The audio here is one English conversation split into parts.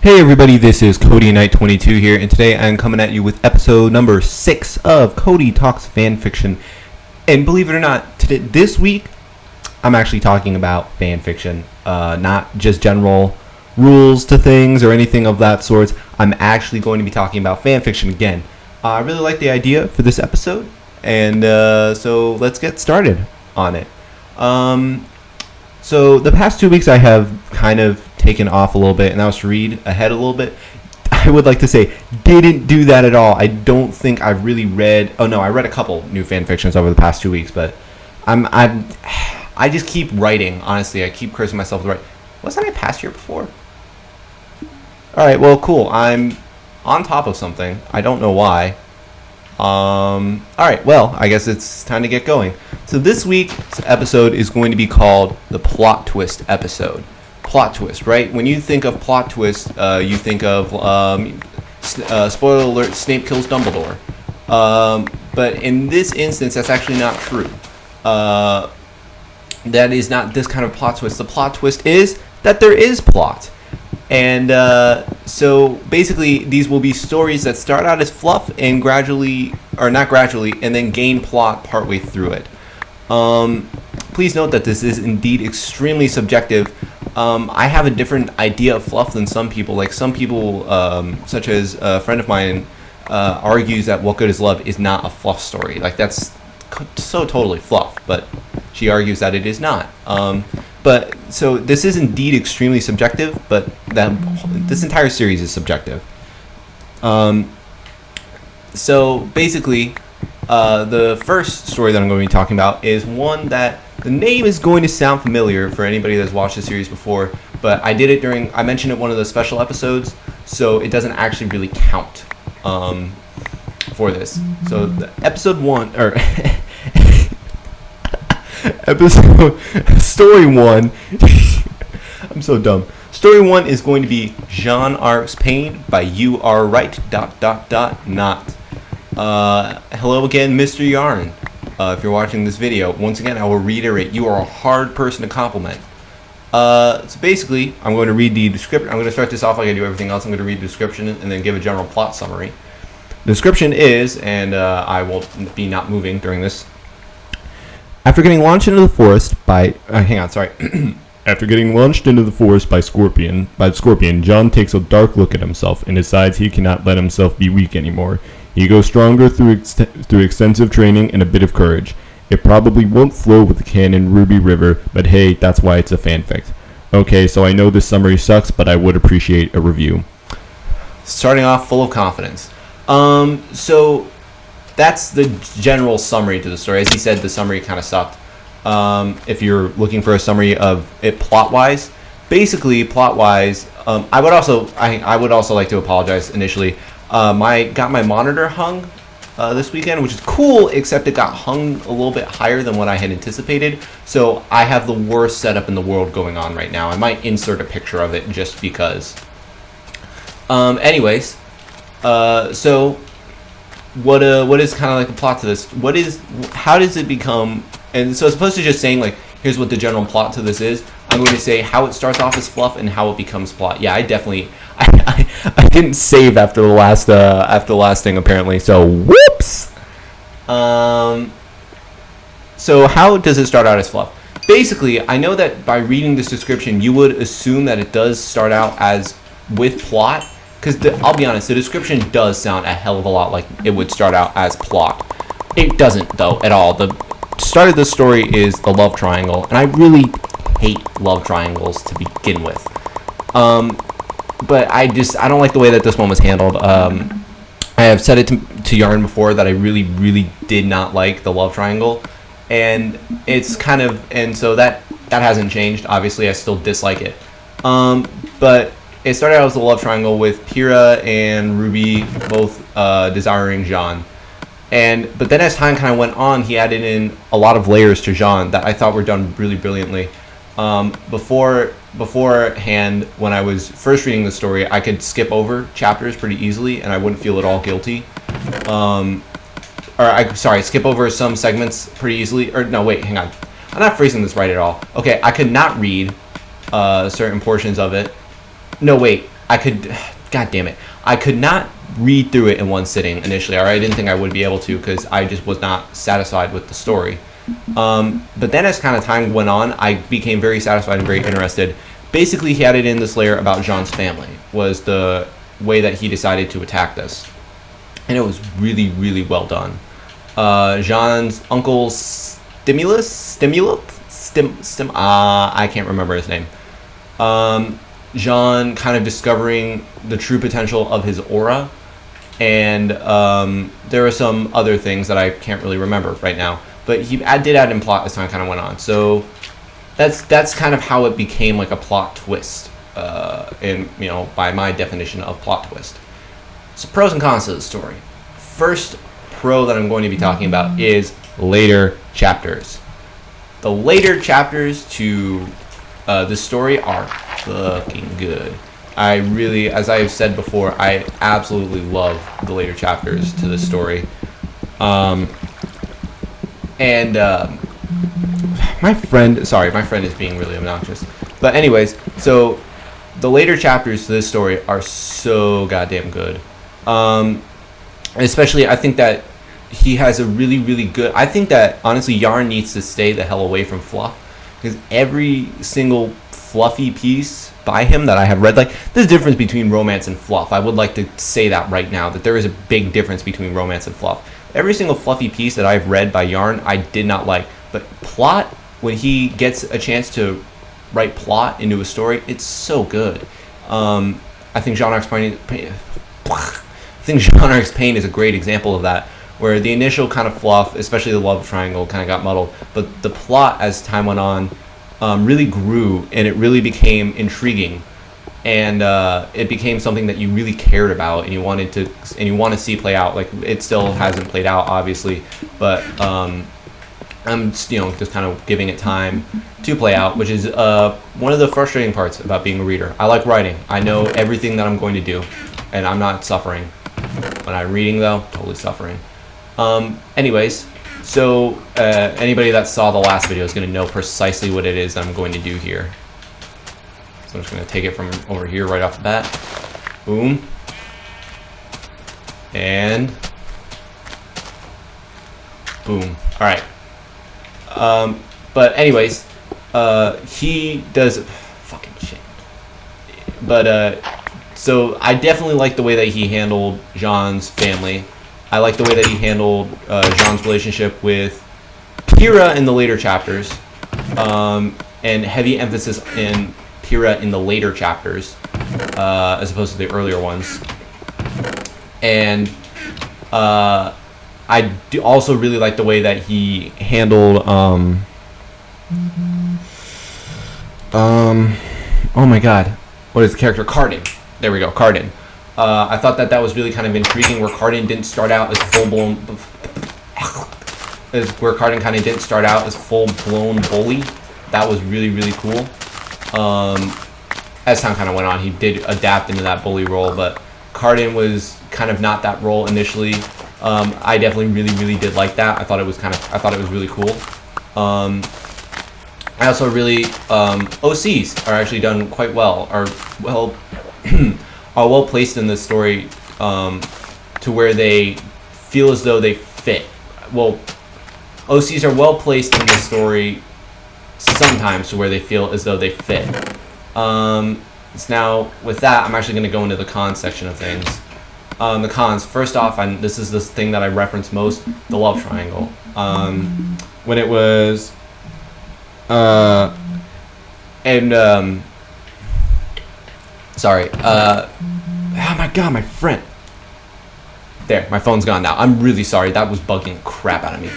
Hey everybody, this is Cody Knight 22 here, and today I'm coming at you with episode number 6 of Cody Talks Fanfiction. And believe it or not, this week I'm actually talking about fanfiction, not just general rules to things or anything of that sort. I'm actually going to be talking about fanfiction again. I really like the idea for this episode, and so let's get started on it. So the past 2 weeks I have kind of taken off a little bit, and I was to read ahead a little bit. I would like to say didn't do that at all. I don't think I've really read. Oh no, I read a couple new fan fictions over the past 2 weeks, but I just keep writing. Honestly, I keep cursing myself to write. Wasn't I past year before? All right, well, cool. I'm on top of something. I don't know why. All right, well, I guess it's time to get going. So this week's episode is going to be called the plot twist episode. Plot twist, right? When you think of plot twist, you think of, spoiler alert, Snape kills Dumbledore. But in this instance, that's actually not true. That is not this kind of plot twist. The plot twist is that there is plot. And so basically, these will be stories that start out as fluff and gradually, or not gradually, and then gain plot partway through it. Please note that this is indeed extremely subjective. I have a different idea of fluff than some people. Like some people, such as a friend of mine, argues that What Good Is Love is not a fluff story. Like that's so totally fluff, but she argues that it is not. But so this is indeed extremely subjective, but this entire series is subjective. So basically, the first story that I'm going to be talking about is one that the name is going to sound familiar for anybody that's watched the series before, but I mentioned it in one of the special episodes, so it doesn't actually really count for this. So the episode 1, or story 1, I'm so dumb. Story 1 is going to be Jaune Arcs Pain by You Are Right, ... not. Hello again, Mr. Yarn. If you're watching this video, once again, I will reiterate, you are a hard person to compliment. So basically, I'm going to read the description. I'm going to start this off like I do everything else. I'm going to read the description and then give a general plot summary. The description is, and I will be not moving during this. After getting launched into the forest by... After getting launched into the forest by the Scorpion, John takes a dark look at himself and decides he cannot let himself be weak anymore. He goes stronger through extensive training and a bit of courage. It probably won't flow with the canon RWBY River, but hey, that's why it's a fanfic. Okay, so I know this summary sucks, but I would appreciate a review. Starting off full of confidence. So that's the general summary to the story. As he said, the summary kind of sucked. If you're looking for a summary of it plot-wise, basically plot-wise, I would also like to apologize initially. Got my monitor hung this weekend, which is cool, except it got hung a little bit higher than what I had anticipated. So I have the worst setup in the world going on right now. I might insert a picture of it just because. Anyways, so what is kind of like the plot to this? How does it become? And so as opposed to just saying like, here's what the general plot to this is, I'm going to say how it starts off as fluff and how it becomes plot. Yeah, I didn't save after the last thing apparently. So whoops. So how does it start out as fluff? Basically, I know that by reading this description, you would assume that it does start out as with plot, because I'll be honest, the description does sound a hell of a lot like it would start out as plot. It doesn't though at all. The start of the story is the love triangle, and I really hate love triangles to begin with. But I don't like the way that this one was handled. I have said it to Yarn before that I really, really did not like the love triangle, and it's kind of, and so that hasn't changed. Obviously, I still dislike it. But it started out as a love triangle with Pyrrha and RWBY both desiring Jaune. But then as time kind of went on, he added in a lot of layers to Jaune that I thought were done really brilliantly. Beforehand, when I was first reading the story, I could skip over chapters pretty easily, and I wouldn't feel at all guilty. Skip over some segments pretty easily. Or no, wait, hang on. I'm not phrasing this right at all. Okay, I could not read certain portions of it. No, wait. I could, God damn it, I could not read through it in one sitting initially, or I didn't think I would be able to because I just was not satisfied with the story. But then as kind of time went on, I became very satisfied and very interested. Basically, he added in this layer about Jaune's family, was the way that he decided to attack this. And it was really, really well done. Jaune's uncle I can't remember his name. Jaune kind of discovering the true potential of his aura. And there are some other things that I can't really remember right now. But he did add in plot as time kind of went on. So that's kind of how it became like a plot twist. By my definition of plot twist. So pros and cons to the story. First pro that I'm going to be talking about is later chapters. The later chapters to the story are fucking good. I really, as I've said before, I absolutely love the later chapters to the story. My friend is being really obnoxious. But anyways, so the later chapters to this story are so goddamn good. Especially, I think that he has a really, really good... I think that, honestly, Yarn needs to stay the hell away from fluff. Because every single fluffy piece by him that I have read... Like, there's a difference between romance and fluff. I would like to say that right now, that there is a big difference between romance and fluff. Every single fluffy piece that I've read by Yarn, I did not like. But plot, when he gets a chance to write plot into a story, it's so good. I think Jaune Arc's Pain is a great example of that, where the initial kind of fluff, especially the love triangle, kind of got muddled, but the plot as time went on really grew, and it really became intriguing, and it became something that you really cared about and you want to see play out. Like, it still hasn't played out, obviously, but I'm just kind of giving it time to play out, which is one of the frustrating parts about being a reader. I like writing. I know everything that I'm going to do, and I'm not suffering. When I'm reading, though, totally suffering. Anyways, so anybody that saw the last video is going to know precisely what it is that I'm going to do here. So I'm just going to take it from over here right off the bat. Boom. And boom. All right. But anyways, he does fucking shit. But so I definitely like the way that he handled Jaune's family. I like the way that he handled Jaune's relationship with Pyrrha in the later chapters, and heavy emphasis in Pyrrha in the later chapters, as opposed to the earlier ones. And I do also really like the way that he handled oh my god, what is the character? Cardin. There we go, Cardin. I thought that was really kind of intriguing, where Cardin didn't start out as full-blown bully. That was really, really cool. As time kind of went on, he did adapt into that bully role, but Cardin was kind of not that role initially. I definitely really, really did like that. I thought it was really cool. I also really, OCs are actually done quite well, are well placed in this story, to where they feel as though they fit. Well, OCs are well placed in the story sometimes to where they feel as though they fit. So now, with that, I'm actually going to go into the cons section of things. The cons, first off, this is the thing that I reference most, the love triangle. When it was... sorry. Oh my god, my friend. There, my phone's gone now. I'm really sorry. That was bugging the crap out of me.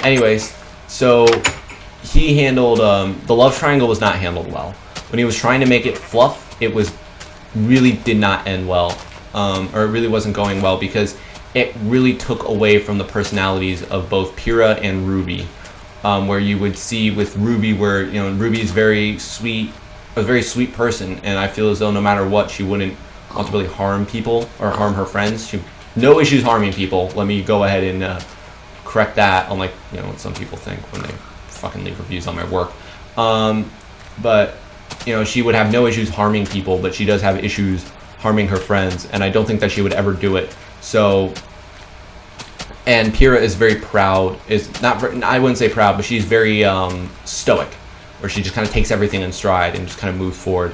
Anyways, so he handled... the love triangle was not handled well. When he was trying to make it fluff, it really did not end well. Or it really wasn't going well, because it really took away from the personalities of both Pyrrha and RWBY. Where you would see with RWBY, where RWBY is a very sweet person, and I feel as though no matter what, she wouldn't want to really harm people or harm her friends. She no issues harming people. Let me go ahead and correct that, unlike what some people think when they fucking leave reviews on my work. But she would have no issues harming people, but she does have issues harming her friends, and I don't think that she would ever do it. So, and Pyrrha is very proud. I wouldn't say proud, but she's very stoic, where she just kind of takes everything in stride and just kind of moves forward.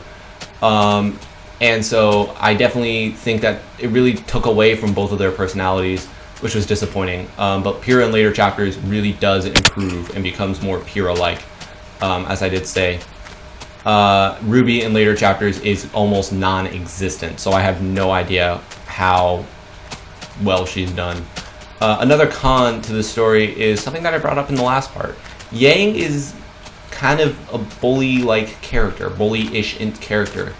And so I definitely think that it really took away from both of their personalities, which was disappointing. But Pyrrha in later chapters really does improve and becomes more Pyrrha-like, as I did say. RWBY in later chapters is almost non-existent, so I have no idea how well she's done. Another con to the story is something that I brought up in the last part. Yang is kind of a bully-like character, bully-ish character.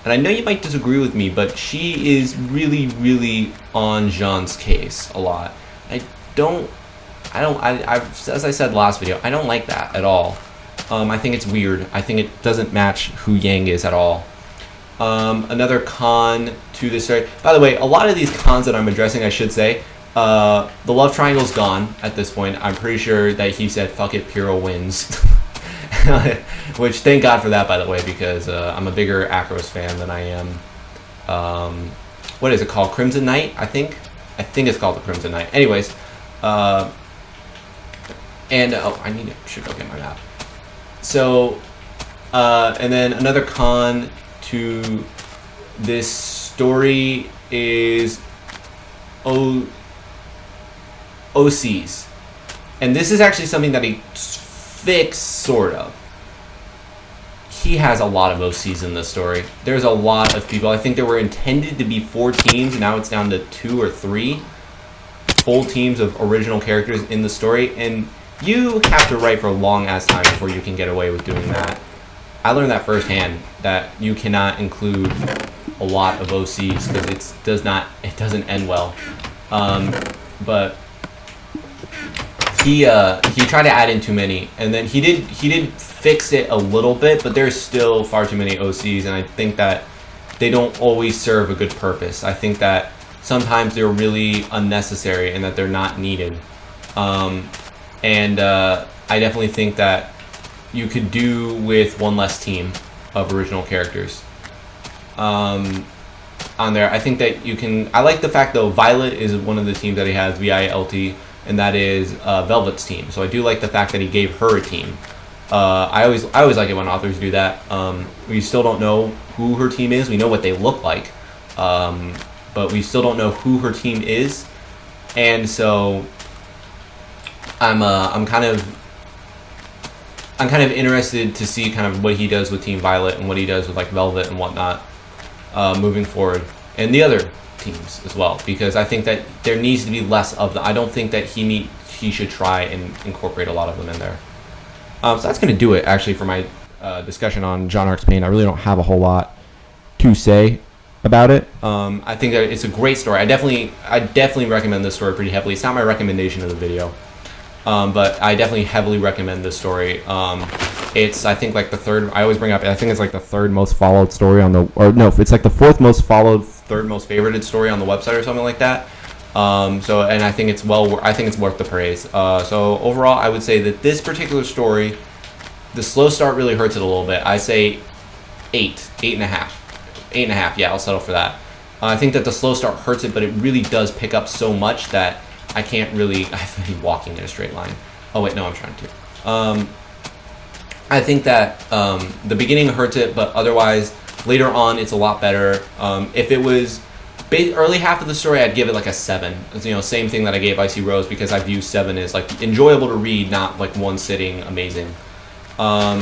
And I know you might disagree with me, but she is really, really on Jaune's case a lot. As I said last video, I don't like that at all. I think it's weird. I think it doesn't match who Yang is at all. Another con to this story. By the way, a lot of these cons that I'm addressing, I should say, the love triangle's gone at this point. I'm pretty sure that he said, fuck it, Pyrrha wins. Which, thank God for that, by the way, because I'm a bigger Akros fan than I am. What is it called? Crimson Knight, I think? I think it's called the Crimson Knight. Anyways, I should go get my map. So, and then another con to this story is OCs. And this is actually something that he fixed, sort of. He has a lot of OCs in this story. There's a lot of people. I think there were intended to be 4 teams, and now it's down to 2 or 3 full teams of original characters in the story, and you have to write for a long-ass time before you can get away with doing that. I learned that firsthand, that you cannot include a lot of OCs because it doesn't end well. But he tried to add in too many, and then he did fix it a little bit, but there's still far too many OCs, and I think that they don't always serve a good purpose. I think that sometimes they're really unnecessary and that they're not needed. I definitely think that you could do with one less team of original characters on there. I think that you can. I like the fact though Violet is one of the teams that he has, VILT, and that is Velvet's team. So I do like the fact that he gave her a team. I always like it when authors do that. We still don't know who her team is. We know what they look like, but we still don't know who her team is, and so I'm kind of interested to see kind of what he does with Team Violet and what he does with like Velvet and whatnot moving forward, and the other teams as well, because I think that there needs to be less of them. I don't think that he should try and incorporate a lot of them in there. So that's going to do it actually for my discussion on Jaune Arc's Pain. I really don't have a whole lot to say about it. I think that it's a great story. I definitely recommend this story pretty heavily. It's not my recommendation of the video. But I definitely heavily recommend this story. It's, I think, like the third, I always bring up, I think it's like the third most followed story on the, or no, it's like the 4th most followed, 3rd most favorited story on the website or something like that. And I think it's worth the praise. So overall, I would say that this particular story, the slow start really hurts it a little bit. I say 8.5. 8.5, yeah, I'll settle for that. I think that the slow start hurts it, but it really does pick up so much that I have to be walking in a straight line. Oh wait, no, I'm trying to. I think that the beginning hurts it, but otherwise, later on, it's a lot better. If it was early half of the story, I'd give it like a 7. Same thing that I gave Icy Rose, because I view 7 as like enjoyable to read, not like one sitting amazing. Then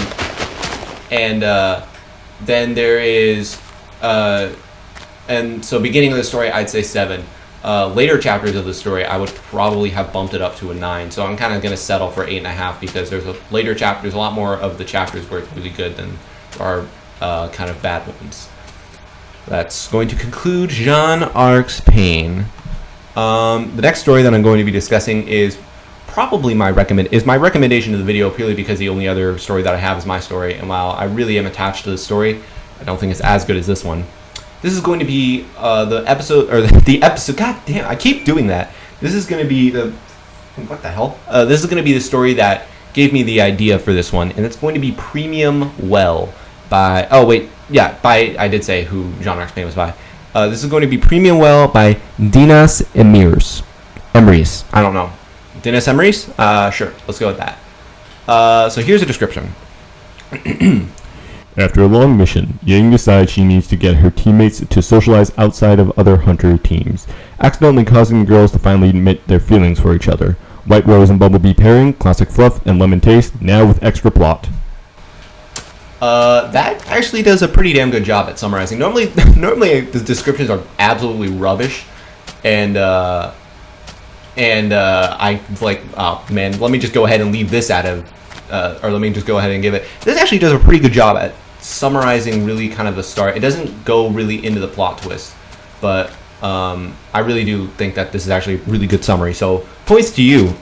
there is, and so beginning of the story, I'd say 7. Later chapters of the story, I would probably have bumped it up to a 9. So I'm kind of going to settle for 8.5 because there's a lot more of the chapters where it's really good than are kind of bad ones. That's going to conclude Jaune Arc's Pain. The next story that I'm going to be discussing is probably my recommendation of the video, purely because the only other story that I have is my story. And while I really am attached to this story, I don't think it's as good as this one. This is going to be the episode. God damn, I keep doing that. This is going to be what the hell? This is going to be the story that gave me the idea for this one, and it's going to be Premium Well by... Oh, wait. Yeah, by... I did say who Jaune Arc's Pain was by. This is going to be Premium Well by Dinas Emrys. I don't know. Dinas Emrys? Sure. Let's go with that. So here's a description. After a long mission, Yang decides she needs to get her teammates to socialize outside of other hunter teams, accidentally causing the girls to finally admit their feelings for each other. White Rose and Bumblebee pairing, classic fluff and lemon taste, now with extra plot. That actually does a pretty damn good job at summarizing. Normally the descriptions are absolutely rubbish, and I like, oh man, let me just go ahead and leave this out of, or let me just go ahead and give it. This actually does a pretty good job at summarizing really kind of the start. It doesn't go really into the plot twist, but I really do think that this is actually a really good summary. So points to you,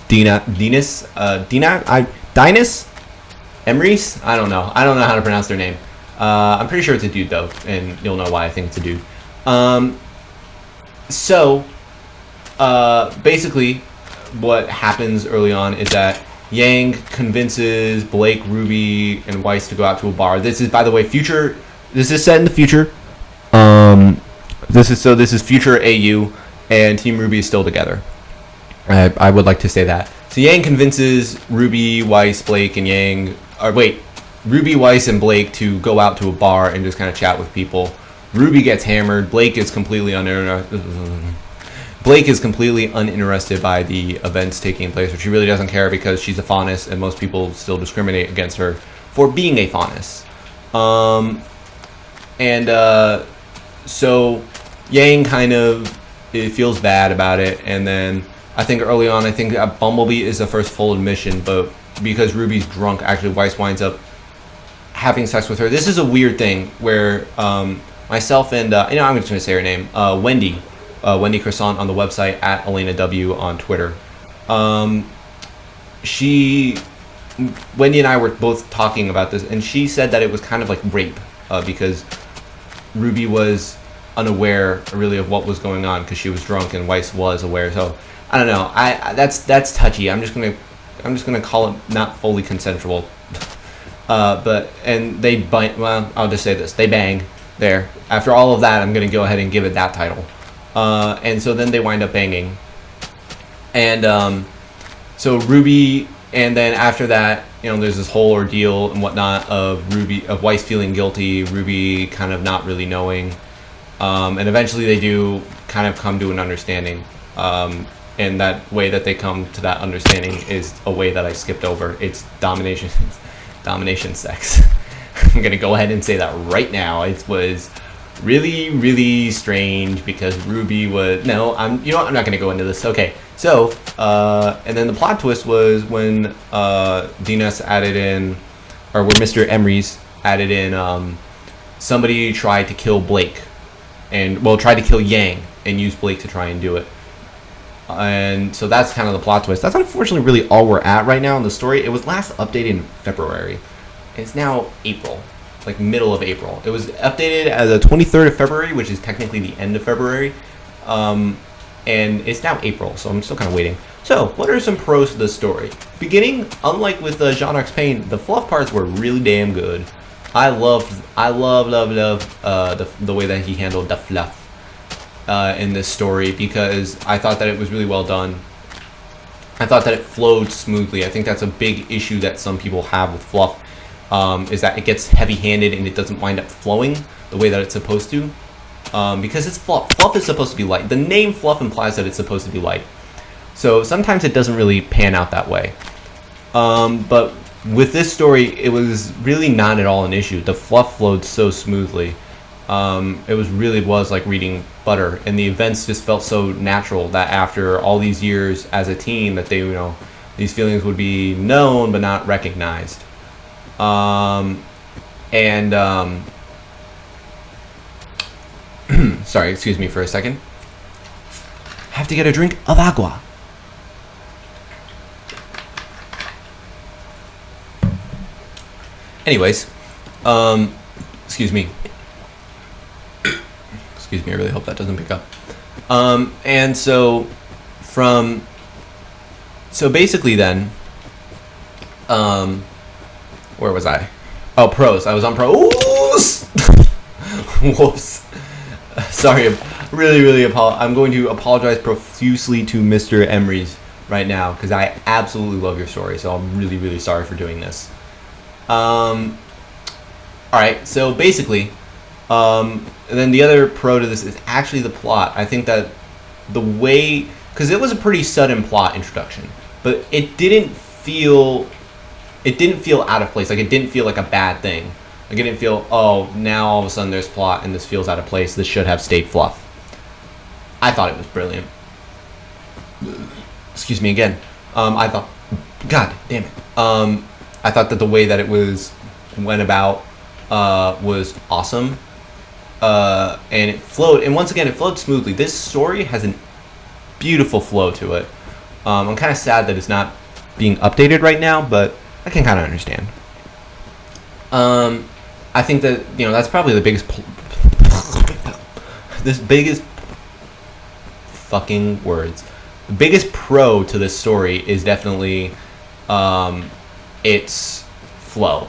Dinas Emrys. I don't know how to pronounce their name. I'm pretty sure it's a dude though, and you'll know why I think it's a dude. So basically, what happens early on is that Yang convinces Blake, RWBY, and Weiss to go out to a bar. This is, by the way, future. This is set in the future. This is future AU, and Team RWBY is still together. I would like to say that. So Yang convinces RWBY, Weiss, Blake, and RWBY, Weiss, and Blake to go out to a bar and just kind of chat with people. RWBY gets hammered. Blake is completely uninterested by the events taking place, but she really doesn't care because she's a faunus, and most people still discriminate against her for being a faunus. So Yang kind of feels bad about it, and then I think early on, that Bumblebee is the first full admission, but because RWBY's drunk, actually Weiss winds up having sex with her. This is a weird thing where myself and I'm just gonna say her name, Wendy Croissant on the website, at Elena W on Twitter. Wendy and I were both talking about this, and she said that it was kind of like rape because RWBY was unaware really of what was going on because she was drunk and Weiss was aware. So I don't know. That's touchy. I'm just gonna call it not fully consensual. And they bite. Well, I'll just say this: they bang there. After all of that, I'm gonna go ahead and give it that title. And so then they wind up banging, and so RWBY, and then after that, there's this whole ordeal and whatnot of Weiss feeling guilty, RWBY kind of not really knowing, and eventually they do kind of come to an understanding, and that way that they come to that understanding is a way that I skipped over. It's domination sex. I'm gonna go ahead and say that right now. It was really, really strange because RWBY was... No, I'm not going to go into this. Okay, so, and then the plot twist was when Dinas added in, or where Mr. Emrys added in, somebody tried to kill Blake, tried to kill Yang and use Blake to try and do it. And so that's kind of the plot twist. That's unfortunately really all we're at right now in the story. It was last updated in February. It's now April. Like middle of April. It was updated as the 23rd of February, which is technically the end of February. And it's now April, so I'm still kind of waiting. So, what are some pros to the story? Beginning, unlike with Jaune Arc's Pain, the fluff parts were really damn good. I love the way that he handled the fluff in this story, because I thought that it was really well done. I thought that it flowed smoothly. I think that's a big issue that some people have with fluff. Is that it gets heavy-handed and it doesn't wind up flowing the way that it's supposed to, because it's fluff. Fluff is supposed to be light. The name fluff implies that it's supposed to be light, so sometimes it doesn't really pan out that way. But with this story, it was really not at all an issue. The fluff flowed so smoothly. It was like reading butter, and the events just felt so natural that after all these years as a team, that they, these feelings would be known but not recognized. Sorry, excuse me for a second. I have to get a drink of agua. Anyways, excuse me. Excuse me, I really hope that doesn't pick up. And so basically then, where was I? Oh, pros. I was on pros. Whoops. Sorry. Really I'm going to apologize profusely to Mr. Emrys right now because I absolutely love your story. So I'm really sorry for doing this. All right. So basically, and then the other pro to this is actually the plot. I think that the way, because it was a pretty sudden plot introduction, but it didn't feel out of place. Like, it didn't feel like a bad thing. Like, it didn't feel, oh, now all of a sudden there's plot and this feels out of place. This should have stayed fluff. I thought it was brilliant. Excuse me again. I thought, God damn it. I thought that the way that it went about was awesome. And it flowed. And once again, it flowed smoothly. This story has a beautiful flow to it. I'm kind of sad that it's not being updated right now, but I can kind of understand. I think that, that's probably the biggest fucking words. The biggest pro to this story is definitely its flow.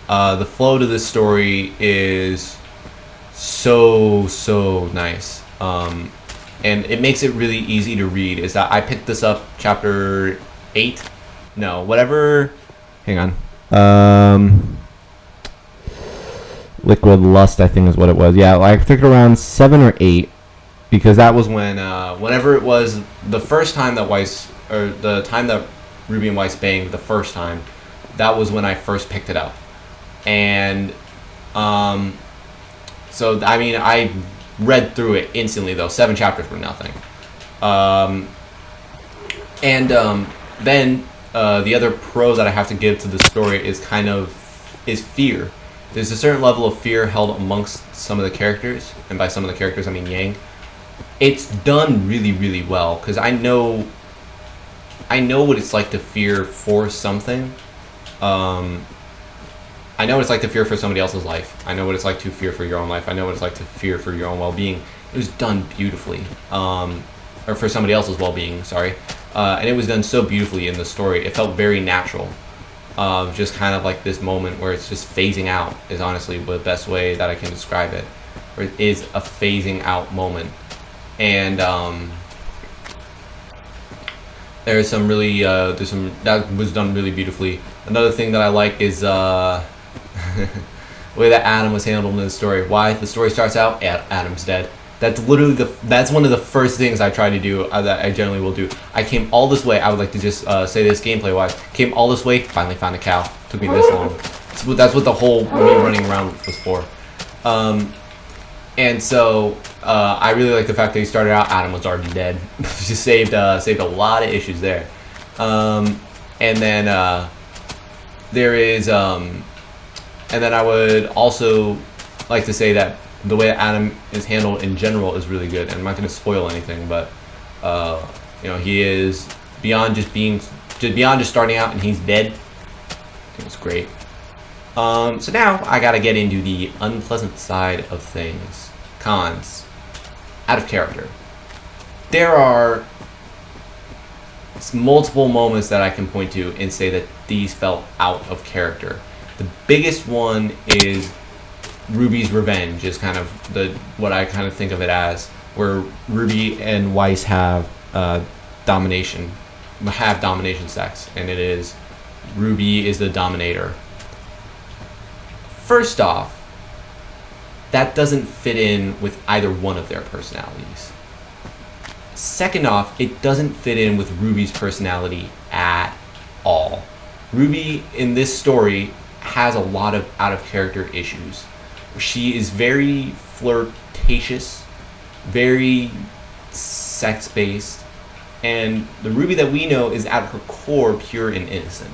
The flow to this story is so nice. And it makes it really easy to read. Is that I picked this up chapter 8? No, whatever. Hang on. Liquid Lust, I think is what it was. Yeah, I picked around 7 or 8 because that was when, whenever it was the first time that the time that Ruby and Weiss banged the first time, that was when I first picked it up. And, so, I mean, I read through it instantly, though. 7 chapters were nothing. Then the other pro that I have to give to the story is fear. There's a certain level of fear held amongst some of the characters, and by some of the characters I mean Yang. It's done really well because I know what it's like to fear for something. I know what it's like to fear for somebody else's life. I know what it's like to fear for your own life. I know what it's like to fear for your own well-being. It was done beautifully, or for somebody else's well-being. Sorry, and it was done so beautifully in the story. It felt very natural. Just kind of like this moment where it's just phasing out is honestly the best way that I can describe it. Where it is a phasing out moment, and there's some really that was done really beautifully. Another thing that I like is the way that Adam was handled in the story. Why the story starts out, Adam's dead. That's literally that's one of the first things I try to do, that I generally will do. I came all this way. I would like to just say this gameplay wise. Came all this way, finally found a cow. Took me this long. So that's what the whole me running around was for. And so I really like the fact that he started out, Adam was already dead. Just saved a lot of issues there. And then there is and then I would also like to say that the way that Adam is handled in general is really good. And I'm not going to spoil anything, but he is beyond just starting out and he's dead. I think it's great. So now I got to get into the unpleasant side of things. Cons. Out of character. There are multiple moments that I can point to and say that these felt out of character. The biggest one is Ruby's revenge, is kind of what I kind of think of it as, where Ruby and Weiss have domination sex, and it is Ruby is the dominator. First off, that doesn't fit in with either one of their personalities. Second off, it doesn't fit in with Ruby's personality at all. Ruby in this story has a lot of out of character issues. She is very flirtatious, very sex-based, and the Ruby that we know is at her core pure and innocent.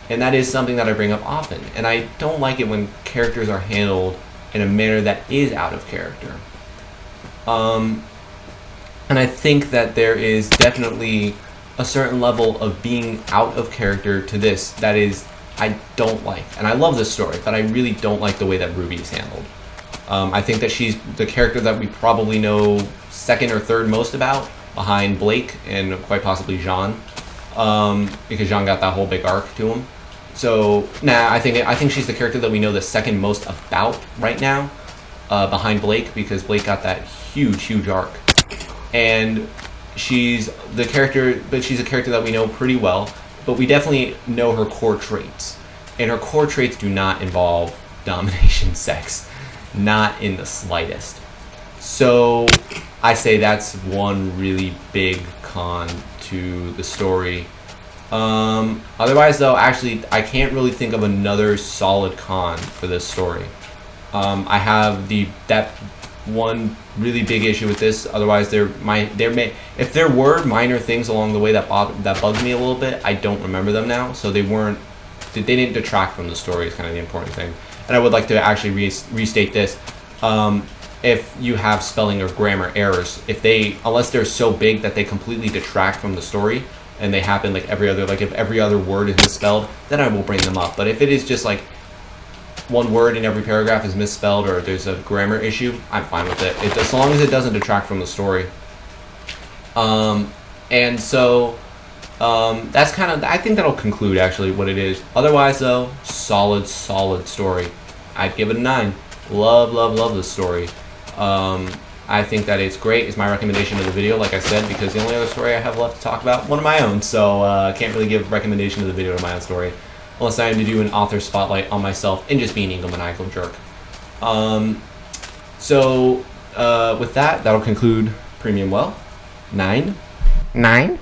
And that is something that I bring up often. And I don't like it when characters are handled in a manner that is out of character. And I think that there is definitely a certain level of being out of character to this that is I don't like. And I love this story, but I really don't like the way that Ruby is handled. I think that she's the character that we probably know second or third most about, behind Blake and quite possibly Jaune, because Jaune got that whole big arc to him. So nah, I think she's the character that we know the second most about right now, behind Blake, because Blake got that huge arc, and she's the character, but she's a character that we know pretty well. But we definitely know her core traits, and her core traits do not involve domination, sex, not in the slightest. So I say that's one really big con to the story. Otherwise, though, actually, I can't really think of another solid con for this story. I have that one really big issue with this. Otherwise, if there were minor things along the way that bugged me a little bit, I don't remember them now. So they didn't detract from the story is kind of the important thing. And I would like to actually restate this. If you have spelling or grammar errors, unless they're so big that they completely detract from the story, and they happen like if every other word is misspelled, then I will bring them up. But if it is just like one word in every paragraph is misspelled or there's a grammar issue, I'm fine with it. As long as it doesn't detract from the story. And so that's kind of, I think that'll conclude actually what it is. Otherwise though, solid story. I'd give it a 9. Love this story. I think that it's great. It's my recommendation of the video, like I said, because the only other story I have left to talk about, one of my own, so I can't really give a recommendation of the video to my own story, unless I am to do an author spotlight on myself and just be an egomaniacal jerk. With that, that'll conclude Premium Well. 9. Mine.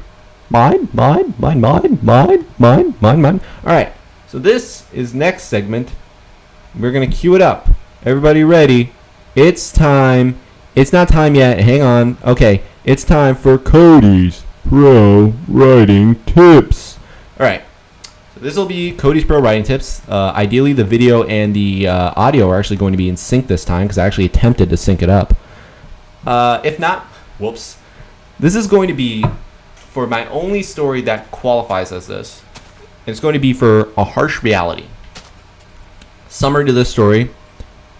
Alright, so this is next segment. We're going to cue it up. Everybody ready? It's time. It's not time yet. Hang on. Okay, it's time for Cody's Pro Writing Tips. Alright, so this will be Cody's Pro Writing Tips. Ideally, the video and the audio are actually going to be in sync this time, because I actually attempted to sync it up. If not, whoops. This is going to be for my only story that qualifies as this. It's going to be for A Harsh Reality. Summary to this story.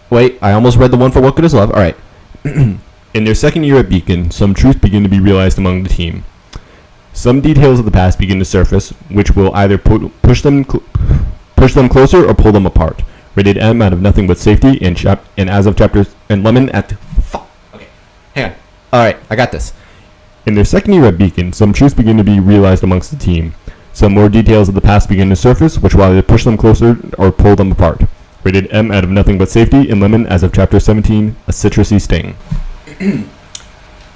Wait, I almost read the one for What Good Is Love. Alright. In their second year at Beacon, some truths begin to be realized among the team. Some details of the past begin to surface, which will either push them closer or pull them apart. Rated M out of Nothing But Safety, and as of chapters, and Lemon at... Okay, hang on. Alright, I got this. In their second year at Beacon, some truths begin to be realized amongst the team. Some more details of the past begin to surface, which will either push them closer or pull them apart. Rated M out of Nothing But Safety, and Lemon as of chapter 17, A Citrusy Sting.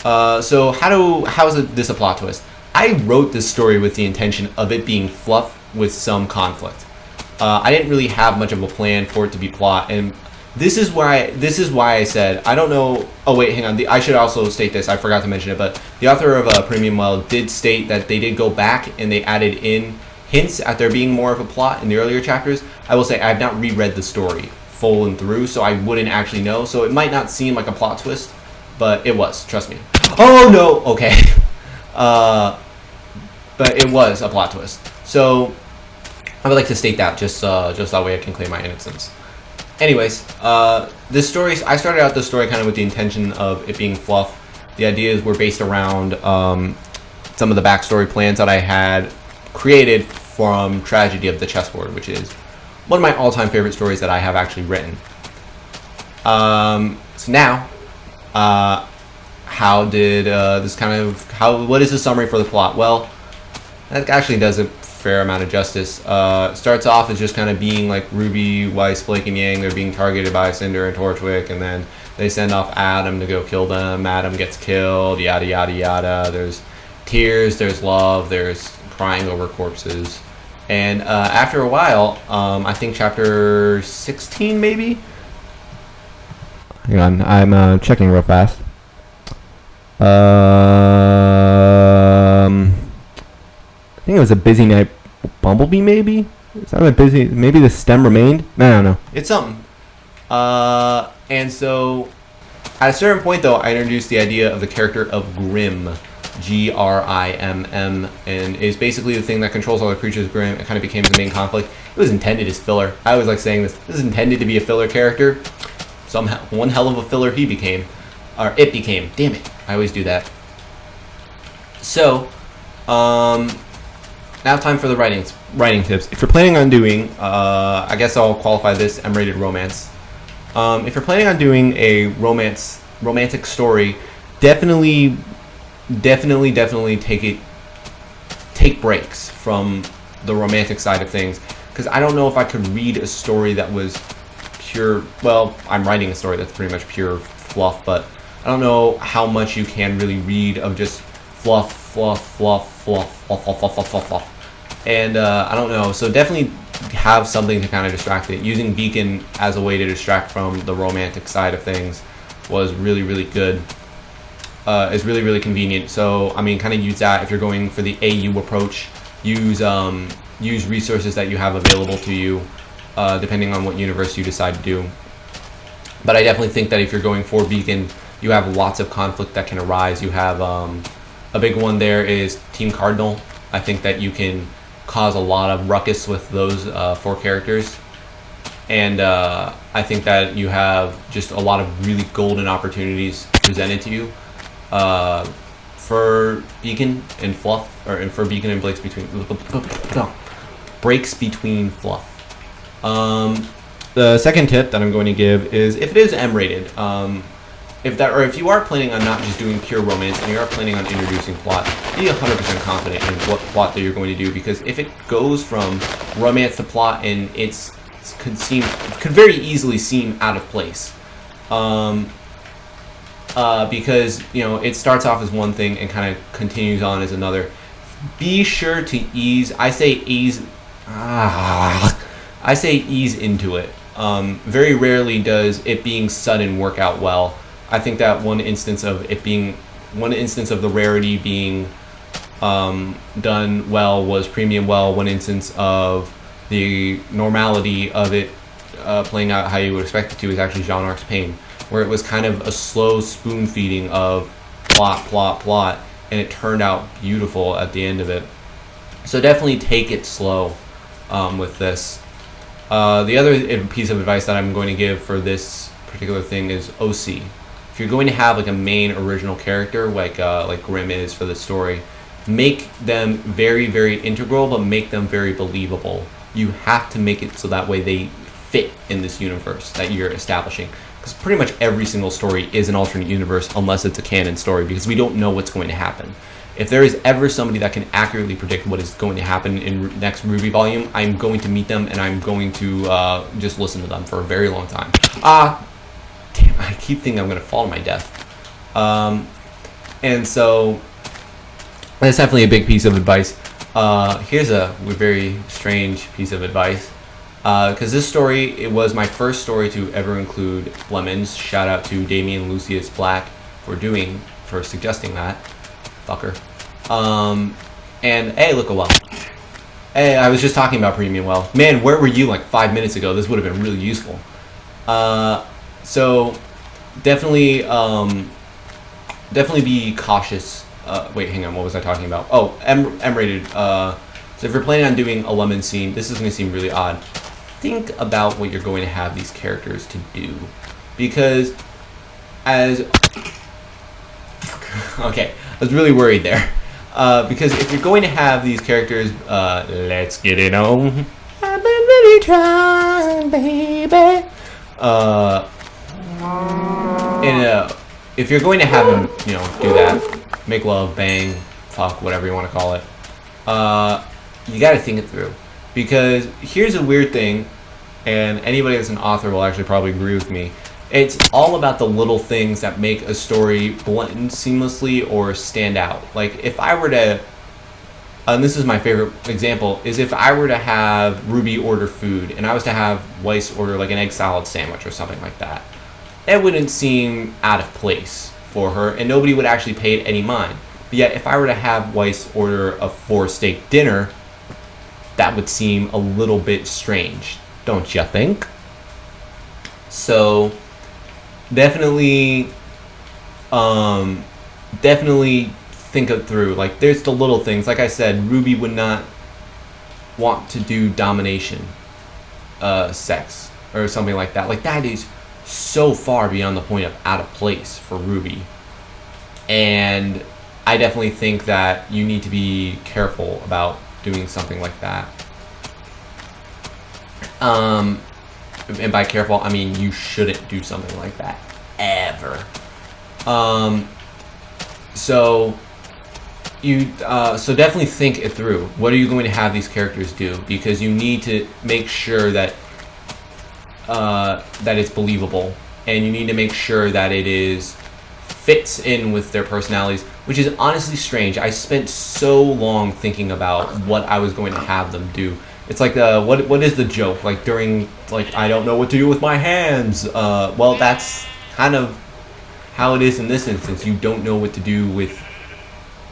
So how is this a plot twist? I wrote this story with the intention of it being fluff with some conflict. I didn't really have much of a plan for it to be plot, and this is why I said I don't know. Oh wait, hang on. I should also state this. I forgot to mention it, but the author of Premium Well did state that they did go back and they added in hints at there being more of a plot in the earlier chapters. I will say I have not reread the story full and through, so I wouldn't actually know. So it might not seem like a plot twist, but it was. Trust me. Oh no. Okay. But it was a plot twist. So I would like to state that just that way I can claim my innocence. Anyways, this story, I started out this story kind of with the intention of it being fluff. The ideas were based around some of the backstory plans that I had created from Tragedy of the Chessboard, which is one of my all-time favorite stories that I have actually written. So now, how did what is the summary for the plot? Well, that actually does a fair amount of justice. Starts off as just kind of being like RWBY, Weiss, Blake, and Yang. They're being targeted by Cinder and Torchwick, and then they send off Adam to go kill them. Adam gets killed, yada yada yada. There's tears, there's love, there's crying over corpses. And after a while, I think chapter 16 maybe? Hang on, I'm checking real fast. I think it was A Busy Night Bumblebee, maybe? It's not that busy. Maybe the stem remained? I don't know. It's something. And so, at a certain point, though, I introduced the idea of the character of Grimm. Grimm, and is basically the thing that controls all the creatures. Grimm. It kind of became the main conflict. It was intended as filler. I always like saying this. This is intended to be a filler character. Somehow, one hell of a filler he became. Or it became. Damn it. I always do that. So, now time for the writing writing tips. If you're planning on doing, I guess I'll qualify this M-rated romance. If you're planning on doing a romantic story, definitely take breaks from the romantic side of things, because I don't know if I could read a story that was pure. Well, I'm writing a story that's pretty much pure fluff, but I don't know how much you can really read of just fluff. And I don't know, so definitely have something to kind of distract it. Using Beacon as a way to distract from the romantic side of things was really good. Is really convenient. So I mean, kind of use that if you're going for the AU approach. Use resources that you have available to you, depending on what universe you decide to do. But I definitely think that if you're going for Beacon, you have lots of conflict that can arise. You have a big one there is Team Cardinal. I think that you can cause a lot of ruckus with those 4 characters. And I think that you have just a lot of really golden opportunities presented to you for Beacon and Fluff, or for Beacon and breaks between fluff. The second tip that I'm going to give is, if it is M-rated, if you are planning on not just doing pure romance and you are planning on introducing plot, be 100% confident in what plot that you're going to do, because if it goes from romance to plot and it could very easily seem out of place, because it starts off as one thing and kind of continues on as another. Be sure to ease into it. Very rarely does it being sudden work out well. I think that one instance of the rarity being done well was Premium Well. One instance of the normality of it playing out how you would expect it to is actually Jaune Arc's Pain, where it was kind of a slow spoon feeding of plot, and it turned out beautiful at the end of it. So definitely take it slow with this. The other piece of advice that I'm going to give for this particular thing is OC. If you're going to have like a main original character, like Grimm is for the story, make them very integral, but make them very believable. You have to make it so that way they fit in this universe that you're establishing. Because pretty much every single story is an alternate universe unless it's a canon story, because we don't know what's going to happen. If there is ever somebody that can accurately predict what is going to happen in next RWBY volume, I'm going to meet them and I'm going to just listen to them for a very long time. Damn, I keep thinking I'm going to fall to my death. And so that's definitely a big piece of advice. Here's a very strange piece of advice. Because this story, it was my first story to ever include lemons. Shout out to Damian Lucius Black for suggesting that. Fucker. And hey, look a well. Hey, I was just talking about Premium Well. Man, where were you like 5 minutes ago? This would have been really useful. So definitely be cautious. Wait, hang on. What was I talking about? Oh, M-rated. So if you're planning on doing a lemon scene, this is going to seem really odd. Think about what you're going to have these characters to do, because okay, I was really worried there. Because if you're going to have these characters, let's get it on. I've been really trying, baby. If you're going to have them, do that, make love, bang, fuck, whatever you want to call it, you got to think it through. Because here's a weird thing, and anybody that's an author will actually probably agree with me. It's all about the little things that make a story blend seamlessly or stand out. Like if I were to, and this is my favorite example, is if I were to have RWBY order food and I was to have Weiss order like an egg salad sandwich or something like that, it wouldn't seem out of place for her and nobody would actually pay it any mind. But yet if I were to have Weiss order a 4-steak dinner, that would seem a little bit strange, don't you think? So definitely think it through. Like there's the little things. Like I said, RWBY would not want to do domination sex or something like that. Like that is so far beyond the point of out of place for RWBY. And I definitely think that you need to be careful about doing something like that. And by careful, I mean you shouldn't do something like that ever. So definitely think it through. What are you going to have these characters do? Because you need to make sure that it's believable, and you need to make sure that it fits in with their personalities, which is honestly strange. I spent so long thinking about what I was going to have them do. It's like what is the joke? Like during I don't know what to do with my hands. Well, that's kind of how it is in this instance. You don't know what to do with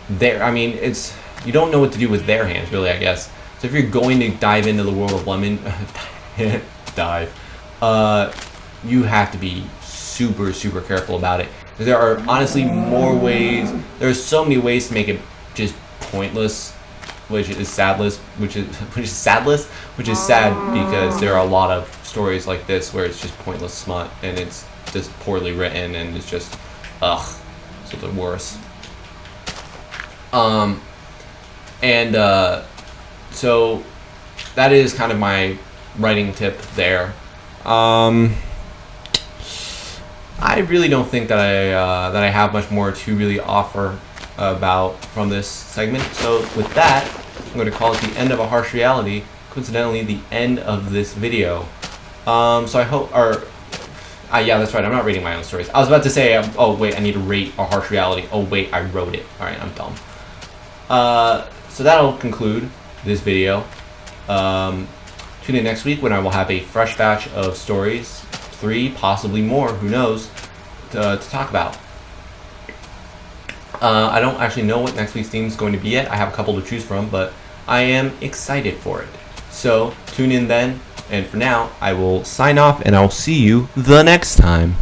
you don't know what to do with their hands, really, I guess. So if you're going to dive into the world of lemon, you have to be super, super careful about it. There are honestly more ways. There's so many ways to make it just pointless, which is sad because there are a lot of stories like this where it's just pointless smut and it's just poorly written and it's just so the worst. So that is kind of my writing tip there. I really don't think that I have much more to really offer from this segment. So with that, I'm going to call it the end of A Harsh Reality. Coincidentally, the end of this video. So I hope, yeah, that's right. I'm not rating my own stories. I was about to say, oh wait, I need to rate A Harsh Reality. Oh wait, I wrote it. All right, I'm dumb. So that'll conclude this video. Tune in next week when I will have a fresh batch of stories, 3, possibly more, who knows, to talk about. I don't actually know what next week's theme is going to be yet. I have a couple to choose from, but I am excited for it. So tune in then, and for now, I will sign off, and I'll see you the next time.